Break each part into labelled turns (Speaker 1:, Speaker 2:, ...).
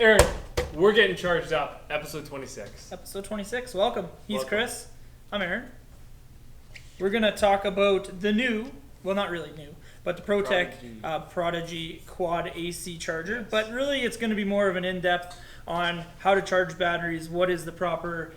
Speaker 1: Aaron, we're getting charged up. Episode 26.
Speaker 2: Episode 26. Welcome. He's
Speaker 1: Welcome.
Speaker 2: Chris. I'm Aaron. We're going to talk about the new, well, not really new, but the Protek Prodigy Quad AC charger.
Speaker 1: Yes.
Speaker 2: But really, it's going to be more of an in-depth on how to charge batteries, what is the proper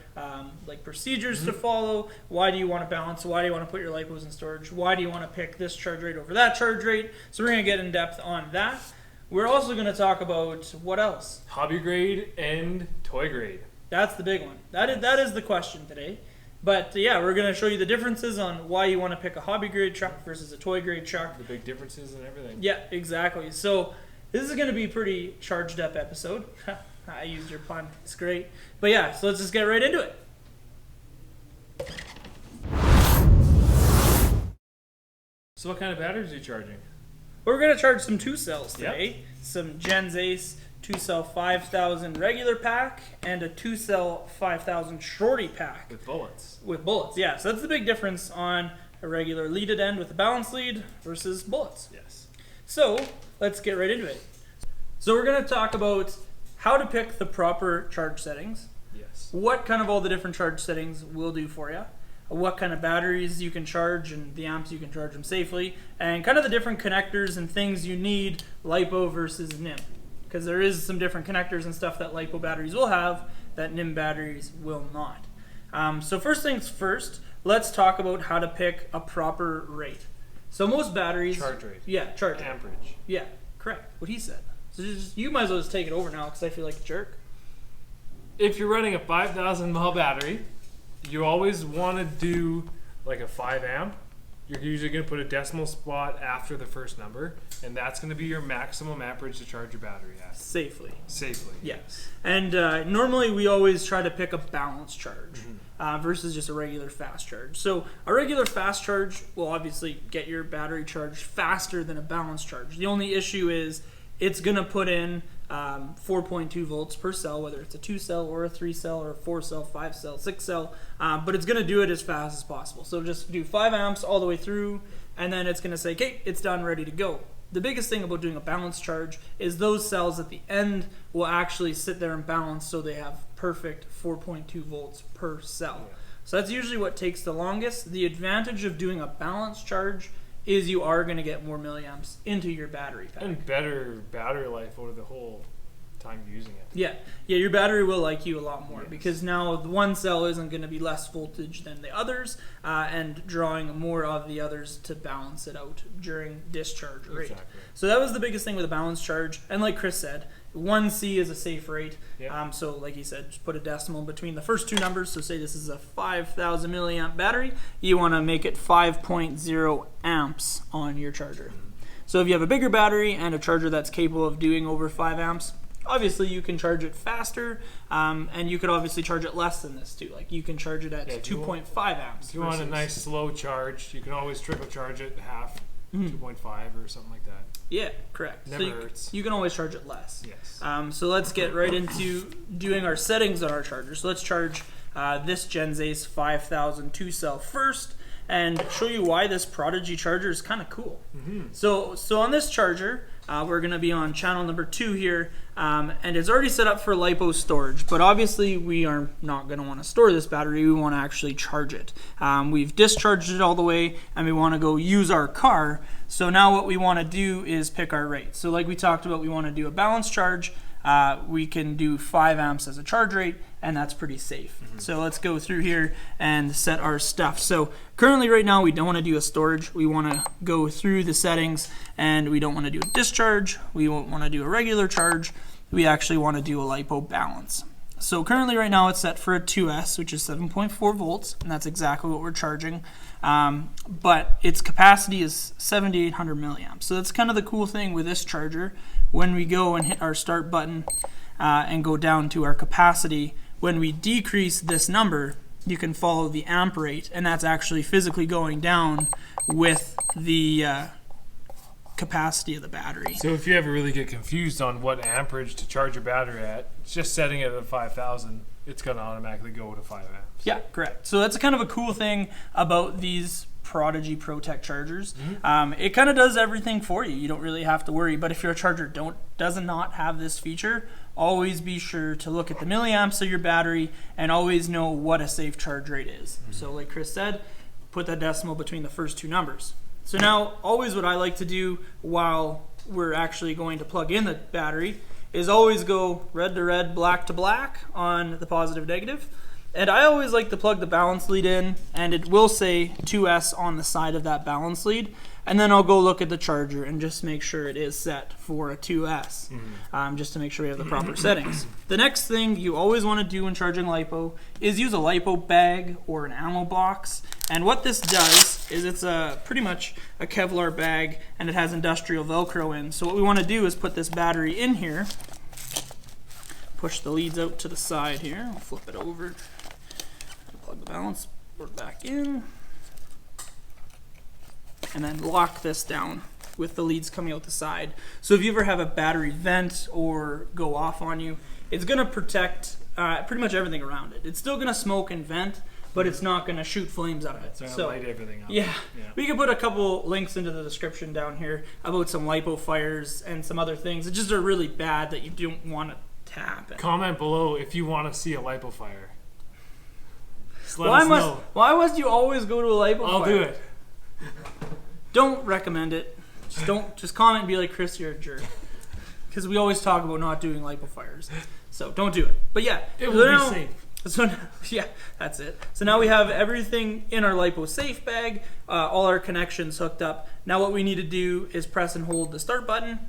Speaker 2: procedures to follow, why do you want to balance, why do you want to put your LiPos in storage, why do you want to pick this charge rate over that charge rate. So we're going to get in depth on that. We're also going to talk about what else?
Speaker 1: Hobby grade and toy grade.
Speaker 2: That's the big one. That is the question today. But yeah, we're going to show you the differences on why you want to pick a hobby grade truck versus a toy grade truck.
Speaker 1: The big differences and everything.
Speaker 2: Yeah, exactly. So this is going to be a pretty charged up episode. I used your pun. It's great. But yeah, so let's just get right into it.
Speaker 1: So what kind of batteries are you charging?
Speaker 2: We're going to charge some 2-cells today.
Speaker 1: Yep.
Speaker 2: Some Gens Ace 2-cell 5000 regular pack and a 2-cell 5000 shorty pack.
Speaker 1: With bullets.
Speaker 2: With bullets, yeah. So that's the big difference on a regular leaded end with a balanced lead versus bullets.
Speaker 1: Yes.
Speaker 2: So let's get right into it. So we're going to talk about how to pick the proper charge settings,
Speaker 1: Yes.
Speaker 2: what kind of all the different charge settings will do for you, what kind of batteries you can charge and the amps you can charge them safely, and kind of the different connectors and things you need LiPo versus NIM. Because there is some different connectors and stuff that LiPo batteries will have that NIM batteries will not. So first things first, let's talk about how to pick a proper rate. So most batteries...
Speaker 1: Charge rate.
Speaker 2: Yeah, charge rate.
Speaker 1: Amperage.
Speaker 2: Yeah, correct. What he said. So you might as well just take it over now because I feel like a jerk.
Speaker 1: If you're running a 5,000 mAh battery, you always want to do like a 5 amp. You're usually going to put a decimal spot after the first number, and that's going to be your maximum amperage to charge your battery at.
Speaker 2: Safely.
Speaker 1: Safely.
Speaker 2: Yeah. And normally we always try to pick a balanced charge versus just a regular fast charge. So a regular fast charge will obviously get your battery charged faster than a balanced charge. The only issue is it's going to put in 4.2 volts per cell, whether it's a 2-cell or a 3-cell or a 4-cell, 5-cell, 6-cell, but it's going to do it as fast as possible. So just do 5 amps all the way through, and then it's going to say, okay, it's done, ready to go. The biggest thing about doing a balanced charge is those cells at the end will actually sit there and balance so they have perfect 4.2 volts per cell.
Speaker 1: Yeah.
Speaker 2: So that's usually what takes the longest. The advantage of doing a balanced charge is you are going to get more milliamps into your battery pack.
Speaker 1: And better battery life over the whole time using it.
Speaker 2: Yeah, your battery will like you a lot more
Speaker 1: Yes.
Speaker 2: because now the one cell isn't going to be less voltage than the others and drawing more of the others to balance it out during discharge rate.
Speaker 1: Exactly.
Speaker 2: So that was the biggest thing with a balanced charge. And like Chris said, 1C is a safe rate.
Speaker 1: Yeah.
Speaker 2: So like he said, just put a decimal between the first two numbers. So say this is a 5,000 milliamp battery. You want to make it 5.0 amps on your charger. So if you have a bigger battery and a charger that's capable of doing over 5 amps, obviously you can charge it faster, and you could obviously charge it less than this too. Like you can charge it at 2.5 amps.
Speaker 1: If you want a nice slow charge, you can always trickle charge it half, 2.5 or something like that.
Speaker 2: Yeah, correct.
Speaker 1: Never
Speaker 2: so
Speaker 1: hurts.
Speaker 2: You can always charge it less.
Speaker 1: Yes.
Speaker 2: So let's get right into doing our settings on our charger. So let's charge this Gens Ace 5000 2-cell first and show you why this Prodigy charger is kind of cool. So on this charger, we're going to be on channel number 2 here, and it's already set up for LiPo storage, but obviously we are not going to want to store this battery. We want to actually charge it. We've discharged it all the way, and we want to go use our car. So now what we want to do is pick our rate. So like we talked about, we want to do a balanced charge. We can do 5 amps as a charge rate, and that's pretty safe. So let's go through here and set our stuff. So currently right now we don't want to do a storage. We want to go through the settings, and we don't want to do a discharge. We won't want to do a regular charge. We actually want to do a LiPo balance. So currently right now it's set for a 2S, which is 7.4 volts, and that's exactly what we're charging. But its capacity is 7,800 milliamps. So that's kind of the cool thing with this charger. When we go and hit our start button and go down to our capacity, when we decrease this number, you can follow the amp rate, and that's actually physically going down with the capacity of the battery.
Speaker 1: So if you ever really get confused on what amperage to charge your battery at, it's just setting it at 5,000. It's going to automatically go to 5 amps.
Speaker 2: Yeah, correct. So that's kind of a cool thing about these Prodigy Protek chargers. It kind of does everything for you. You don't really have to worry. But if your charger does not have this feature, always be sure to look at the milliamps of your battery and always know what a safe charge rate is. So like Chris said, put that decimal between the first two numbers. So now, always what I like to do while we're actually going to plug in the battery is always go red to red, black to black on the positive negative. And I always like to plug the balance lead in, and it will say 2S on the side of that balance lead. And then I'll go look at the charger and just make sure it is set for a 2S, just to make sure we have the proper settings. The next thing you always want to do when charging LiPo is use a LiPo bag or an ammo box. And what this does is it's pretty much a Kevlar bag, and it has industrial Velcro in. So what we want to do is put this battery in here, push the leads out to the side here, I'll flip it over, plug the balance board back in, and then lock this down with the leads coming out the side. So if you ever have a battery vent or go off on you, it's going to protect pretty much everything around it. It's still going to smoke and vent, but it's not going to shoot flames out of it.
Speaker 1: So light everything up.
Speaker 2: Yeah. We can put a couple links into the description down here about some LiPo fires and some other things that just are really bad that you don't want to happen.
Speaker 1: Comment below if you want to see a LiPo fire. Just let us know.
Speaker 2: Why must you always go to a LiPo fire?
Speaker 1: I'll do it.
Speaker 2: Don't recommend it. Just comment and be like, Chris, you're a jerk. Because we always talk about not doing LiPo fires. So don't do it. But yeah,
Speaker 1: it will be safe.
Speaker 2: So yeah, that's it. So now we have everything in our LiPo safe bag, all our connections hooked up. Now what we need to do is press and hold the start button,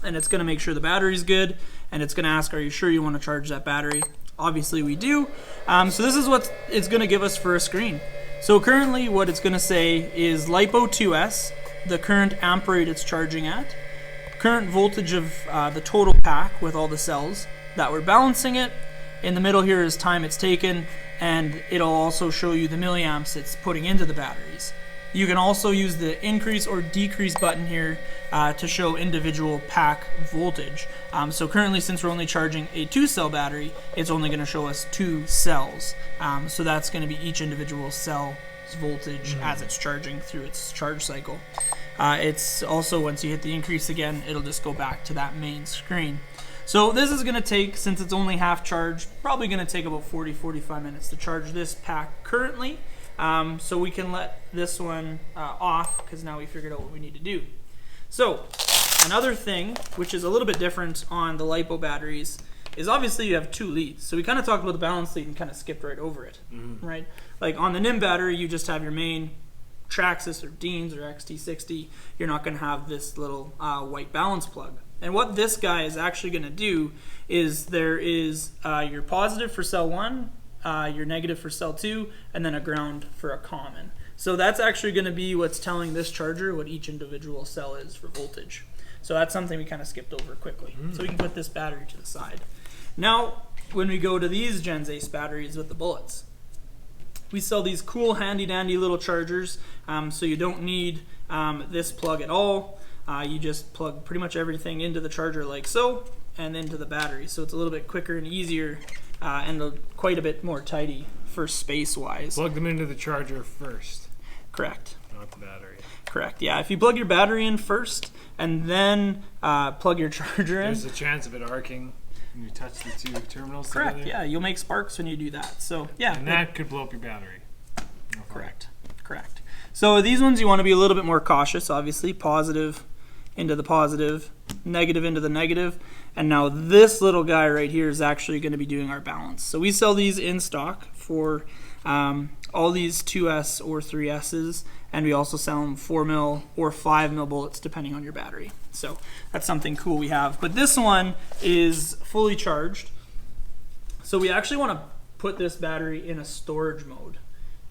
Speaker 2: and it's going to make sure the battery's good, and it's going to ask, are you sure you want to charge that battery? Obviously we do. So this is what it's going to give us for a screen. So currently what it's going to say is LiPo 2S, the current amp rate it's charging at, current voltage of the total pack with all the cells that we're balancing it. In the middle here is time it's taken, and it'll also show you the milliamps it's putting into the batteries. You can also use the increase or decrease button here to show individual pack voltage. So currently, since we're only charging a 2-cell battery, it's only going to show us 2 cells. So that's going to be each individual cell's voltage as it's charging through its charge cycle. It's also, once you hit the increase again, it'll just go back to that main screen. So this is going to take, since it's only half charged, probably going to take about 40-45 minutes to charge this pack currently. So we can let this one off, because now we figured out what we need to do. So another thing, which is a little bit different on the LiPo batteries, is obviously you have 2 leads. So we kind of talked about the balance lead and kind of skipped right over it, right? Like on the NIM battery, you just have your main Traxxas or Deans or XT60. You're not going to have this little white balance plug. And what this guy is actually going to do is there is your positive for cell 1, your negative for cell 2, and then a ground for a common. So that's actually going to be what's telling this charger what each individual cell is for voltage. So that's something we kind of skipped over quickly. So we can put this battery to the side. Now, when we go to these Gens Ace batteries with the bullets, we sell these cool handy dandy little chargers, so you don't need this plug at all. You just plug pretty much everything into the charger like so, and into the battery. So it's a little bit quicker and easier, and quite a bit more tidy for space-wise.
Speaker 1: Plug them into the charger first.
Speaker 2: Correct.
Speaker 1: Not the battery.
Speaker 2: Correct, yeah. If you plug your battery in first, and then plug your charger in.
Speaker 1: There's a chance of it arcing when you touch the 2 terminals
Speaker 2: Correct,
Speaker 1: together.
Speaker 2: yeah. You'll make sparks when you do that. So, yeah.
Speaker 1: And that could blow up your battery.
Speaker 2: Correct, correct. So these ones you want to be a little bit more cautious, obviously. Positive into the positive, negative into the negative, and now this little guy right here is actually going to be doing our balance. So we sell these in stock for all these 2S or 3Ss, and we also sell them 4mm or 5mm bullets depending on your battery. So that's something cool we have. But this one is fully charged, so we actually want to put this battery in a storage mode.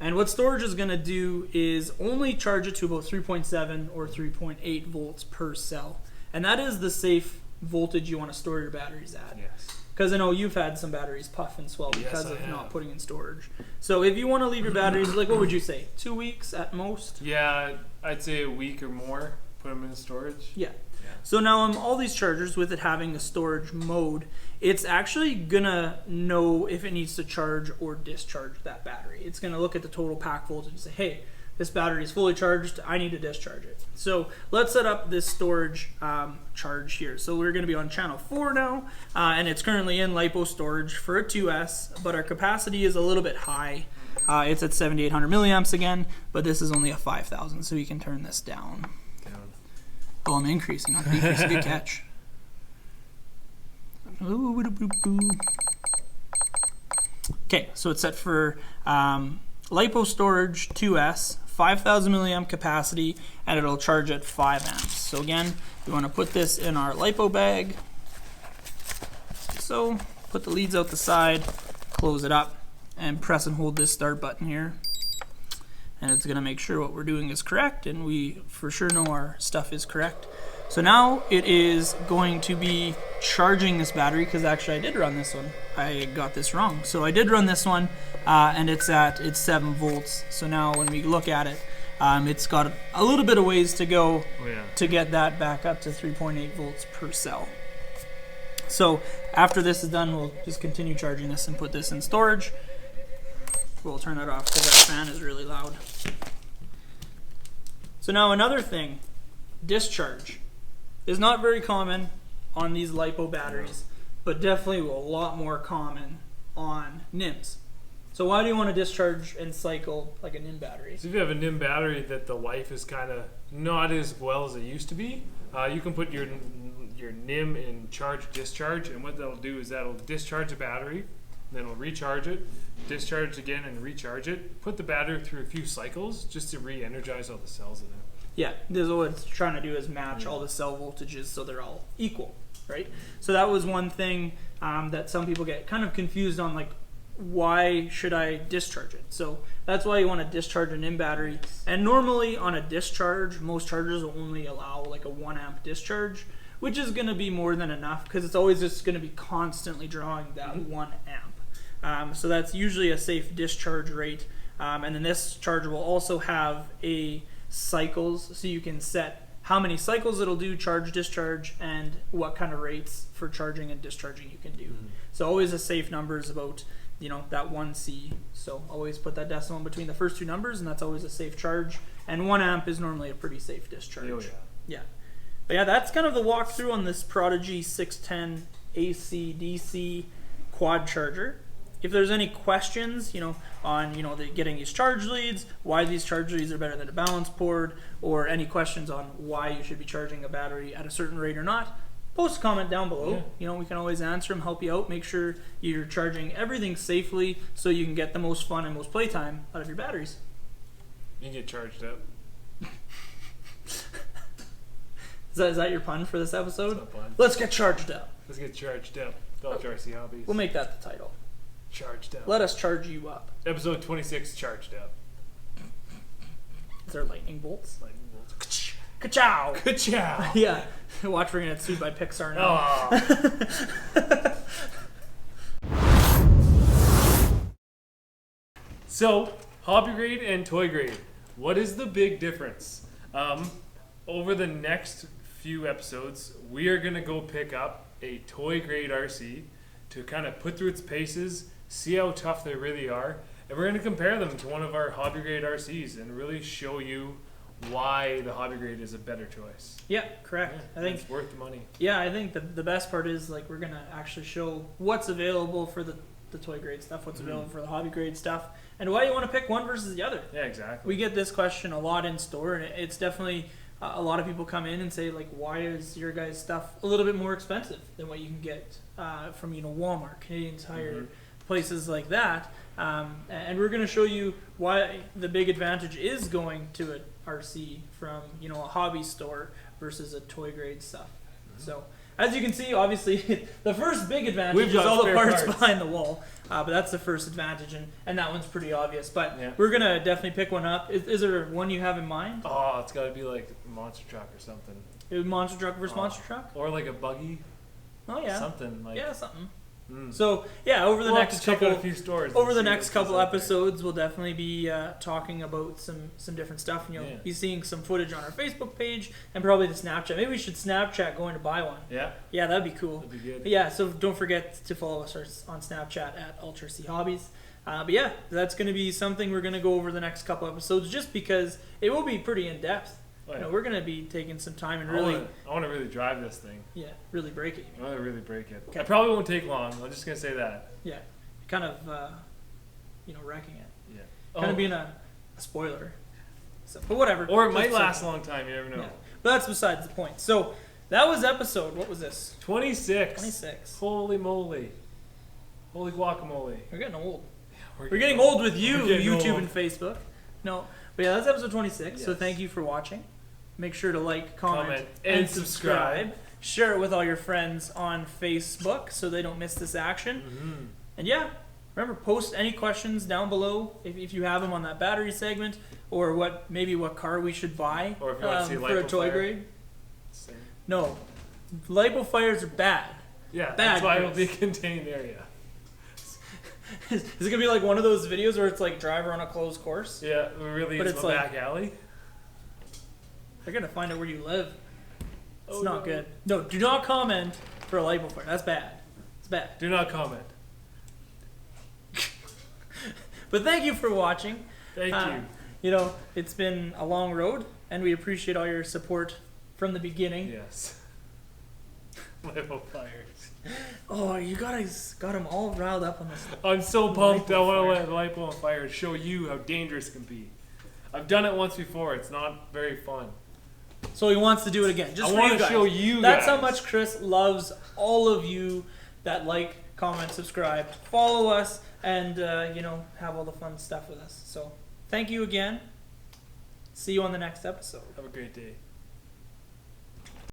Speaker 2: And what storage is going to do is only charge it to about 3.7 or 3.8 volts per cell. And that is the safe voltage you want to store your batteries at.
Speaker 1: Yes.
Speaker 2: Because I know you've had some batteries puff and swell because
Speaker 1: Yes,
Speaker 2: of not putting in storage. So if you want to leave your batteries, like what would you say, 2 weeks at most?
Speaker 1: Yeah, I'd say a week or more. Put them in storage.
Speaker 2: Yeah. So now on all these chargers, with it having the storage mode, it's actually gonna know if it needs to charge or discharge that battery. It's gonna look at the total pack voltage and say, hey, this battery is fully charged, I need to discharge it. So let's set up this storage charge here. So we're going to be on channel 4 now, and it's currently in LiPo storage for a 2S, but our capacity is a little bit high. It's at 7,800 milliamps again, but this is only a 5,000, so we can turn this down. Oh, I'm increasing, not decreasing. Good catch. Okay, so it's set for LiPo storage 2S, 5,000 milliamp capacity, and it'll charge at 5 amps. So again, we want to put this in our LiPo bag. So put the leads out the side, close it up, and press and hold this start button here. And it's going to make sure what we're doing is correct, and we for sure know our stuff is correct. So now it is going to be charging this battery, because actually I did run this one. I got this wrong. So I did run this one, and it's 7 volts. So now when we look at it, it's got a little bit of ways to go to get that back up to 3.8 volts per cell. So after this is done, we'll just continue charging this and put this in storage. We'll turn it off because that fan is really loud. So now another thing, discharge is not very common on these LiPo batteries, but definitely a lot more common on NIMs. So why do you want to discharge and cycle like a NIM battery?
Speaker 1: So if you have a NIM battery that the life is kind of not as well as it used to be, you can put your NIM in charge-discharge, and what that'll do is that'll discharge the battery, then it'll recharge it, discharge again and recharge it, put the battery through a few cycles just to re-energize all the cells in it.
Speaker 2: Yeah, this is what it's trying to do, is match all the cell voltages so they're all equal, right? So that was one thing that some people get kind of confused on, like, why should I discharge it? So that's why you want to discharge an NIM battery. And normally on a discharge, most chargers will only allow like a 1 amp discharge, which is going to be more than enough because it's always just going to be constantly drawing that 1 amp. So that's usually a safe discharge rate. And then this charger will also have a cycles, so you can set how many cycles it'll do, charge, discharge, and what kind of rates for charging and discharging you can do. So always a safe number is about, you know, that 1C. So always put that decimal in between the first 2 numbers, and that's always a safe charge. And 1 amp is normally a pretty safe discharge.
Speaker 1: Oh, yeah.
Speaker 2: But yeah, that's kind of the walkthrough on this Prodigy 610 AC DC quad charger. If there's any questions, on getting these charge leads, why these charge leads are better than a balance board, or any questions on why you should be charging a battery at a certain rate or not, post a comment down below. We can always answer them, help you out, make sure you're charging everything safely so you can get the most fun and most playtime out of your batteries.
Speaker 1: You can get charged up.
Speaker 2: Is that your pun for this episode?
Speaker 1: That's not pun.
Speaker 2: Let's get charged up.
Speaker 1: Let's get charged up. Dodge RC Hobbies.
Speaker 2: We'll make that the title.
Speaker 1: Charged up.
Speaker 2: Let us charge you up.
Speaker 1: Episode 26, charged up.
Speaker 2: Is there lightning bolts?
Speaker 1: Lightning bolts.
Speaker 2: Ka-chow!
Speaker 1: Ka-chow!
Speaker 2: Yeah. Watch, we're going to get sued by Pixar now.
Speaker 1: So, hobby grade and toy grade. What is the big difference? Over the next few episodes, we are going to go pick up a toy grade RC to kind of put through its paces, see how tough they really are, and we're going to compare them to one of our hobby grade RCs and really show you why the hobby grade is a better choice.
Speaker 2: Yeah, correct.
Speaker 1: Yeah, I think it's worth the money.
Speaker 2: Yeah, I think the best part is, like, we're going to actually show what's available for the toy grade stuff, what's available for the hobby grade stuff, and why you want to pick one versus the other.
Speaker 1: Yeah, exactly.
Speaker 2: We get this question a lot in store, and it's definitely a lot of people come in and say, like, why is your guys' stuff a little bit more expensive than what you can get from Walmart, Canadian Tire, places like that. And we're going to show you why the big advantage is going to an RC from a hobby store versus a toy grade stuff. So as you can see, obviously the first big advantage is all the parts behind the wall, but that's the first advantage, and that one's pretty obvious. But we're gonna definitely pick one up. Is there one you have in mind?
Speaker 1: Oh, it's got to be like a monster truck or something.
Speaker 2: Monster truck versus monster truck,
Speaker 1: or like a buggy.
Speaker 2: Oh yeah,
Speaker 1: something like
Speaker 2: something. So yeah, over the
Speaker 1: We'll have
Speaker 2: next
Speaker 1: to check
Speaker 2: couple
Speaker 1: out a few stores.
Speaker 2: over
Speaker 1: and
Speaker 2: the
Speaker 1: see
Speaker 2: next
Speaker 1: what's
Speaker 2: couple
Speaker 1: out there.
Speaker 2: episodes, we'll definitely be talking about some different stuff, and you'll
Speaker 1: Yeah.
Speaker 2: be seeing some footage on our Facebook page and probably the Snapchat. Maybe we should Snapchat going to buy one.
Speaker 1: Yeah,
Speaker 2: Yeah, that'd be cool.
Speaker 1: that'd be good.
Speaker 2: But yeah, so don't forget to follow us on Snapchat at Ultra C Hobbies. But yeah, that's going to be something we're going to go over the next couple episodes, just because it will be pretty in depth.
Speaker 1: Oh, yeah.
Speaker 2: We're going to be taking some time and
Speaker 1: I want to really drive this thing.
Speaker 2: really break it.
Speaker 1: I want to really break it.
Speaker 2: Okay.
Speaker 1: I probably won't take long. I'm just gonna say that.
Speaker 2: Yeah, kind of wrecking it.
Speaker 1: Yeah.
Speaker 2: Kind of being a spoiler. So, but whatever.
Speaker 1: Or it might
Speaker 2: That's
Speaker 1: last a
Speaker 2: okay.
Speaker 1: long time. You never know.
Speaker 2: Yeah. But that's besides the point. So that was episode. What was this?
Speaker 1: 26.
Speaker 2: 26.
Speaker 1: Holy moly. Holy guacamole.
Speaker 2: We're getting old.
Speaker 1: We're
Speaker 2: Getting old with you,
Speaker 1: We're getting
Speaker 2: YouTube
Speaker 1: old.
Speaker 2: and Facebook. No, but yeah, that's episode 26. So
Speaker 1: Yes.
Speaker 2: thank you for watching. Make sure to like, comment,
Speaker 1: Comment,
Speaker 2: and
Speaker 1: and
Speaker 2: subscribe. Share it with all your friends on Facebook so they don't miss this action.
Speaker 1: Mm-hmm.
Speaker 2: And yeah, remember, post any questions down below if you have them on that battery segment, or what car we should buy
Speaker 1: Or if you want to see
Speaker 2: for a
Speaker 1: LiPo
Speaker 2: toy
Speaker 1: fire.
Speaker 2: grade.
Speaker 1: Same.
Speaker 2: No, LiPo fires are bad.
Speaker 1: Yeah,
Speaker 2: Bad,
Speaker 1: that's why it will
Speaker 2: Chris.
Speaker 1: be a contained area.
Speaker 2: Is it gonna be like one of those videos where it's like driver on a closed course?
Speaker 1: Yeah, we really
Speaker 2: But
Speaker 1: is
Speaker 2: it's
Speaker 1: the
Speaker 2: like-
Speaker 1: back alley.
Speaker 2: They're gonna find out where you live. It's
Speaker 1: Oh,
Speaker 2: not
Speaker 1: no.
Speaker 2: good. No, do not comment for a LiPo fire. That's bad. It's bad.
Speaker 1: Do not comment.
Speaker 2: But thank you for watching.
Speaker 1: Thank you.
Speaker 2: It's been a long road, and we appreciate all your support from the beginning.
Speaker 1: Yes. LiPo fires.
Speaker 2: Oh, you guys got them all riled up on this.
Speaker 1: I'm so pumped. I
Speaker 2: LiPo
Speaker 1: want
Speaker 2: fire.
Speaker 1: to let LiPo on fire and show you how dangerous it can be. I've done it once before. It's not very fun.
Speaker 2: So he wants to do it again. Just
Speaker 1: I
Speaker 2: for
Speaker 1: want
Speaker 2: you
Speaker 1: to
Speaker 2: guys.
Speaker 1: show you
Speaker 2: That's
Speaker 1: guys.
Speaker 2: how much Chris loves all of you that like, comment, subscribe, follow us, and have all the fun stuff with us. So thank you again. See you on the next episode.
Speaker 1: Have a great day.